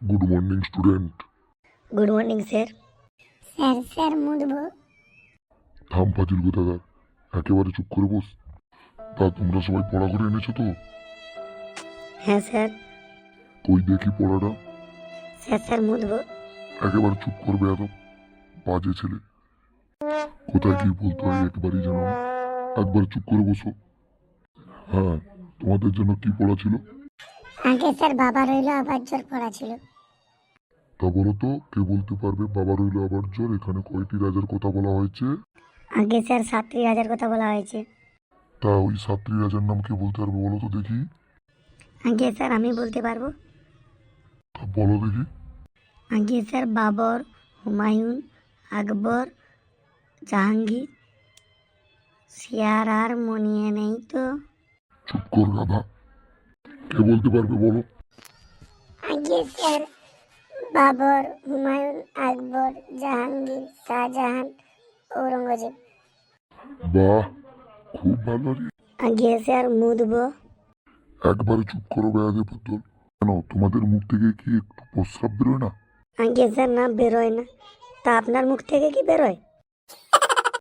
Good morning student. Good morning sir. Sir মুদবো। থাম ফাজিল কোথাকার, একেবারে চুপ করে বস। তা তোমরা সবাই পড়া করে এনেছো তো? হ্যাঁ স্যার। কই দেখি পড়াটা। স্যার মুদবো। একেবারে চুপ করবে, এত বাজে ছেলে। কোথায় কি বলতে হয় একেবারেই জানো না। একবার চুপ করে বসো। হ্যাঁ, তোমাদের জন্য কি পড়া ছিল? আগে স্যার বাবা রইলো আবার জোর পড়া ছিল। তা বলো তো, কে বলতে পারবে বাবা রইল আবার জ্বর এখানে কয়টি রাজার কথা বলা হয়েছে? আগে স্যার 7টি রাজার কথা বলা হয়েছে। তা ওই 7টি রাজার নাম কে বলতে পারবে বলো তো দেখি। আগে স্যার আমি বলতে পারবো। তা বলো দেখি। আগে স্যার বাবর, হুমায়ুন, আকবর, জাহাঙ্গীর, আর মনিয়ে নেই তো। চুপ কর গাধা, কে বলতে পারবে বলো। আগে স্যার বাবর, হুমায়ুন, আকবর, জাহাঙ্গীর, শাহজাহান, ঔরঙ্গজেব। বাহ, খুব ভালো রে। আগে স্যার মুদবো। একবারে চুপ করো বেয়াদে পুতুল। কেন, তোমাদের মুখ থেকে কি একটু প্রস্রাব বেরোয় না? আগে স্যার না বেরোয় না, তা আপনার মুখ থেকে কি বেরোয়?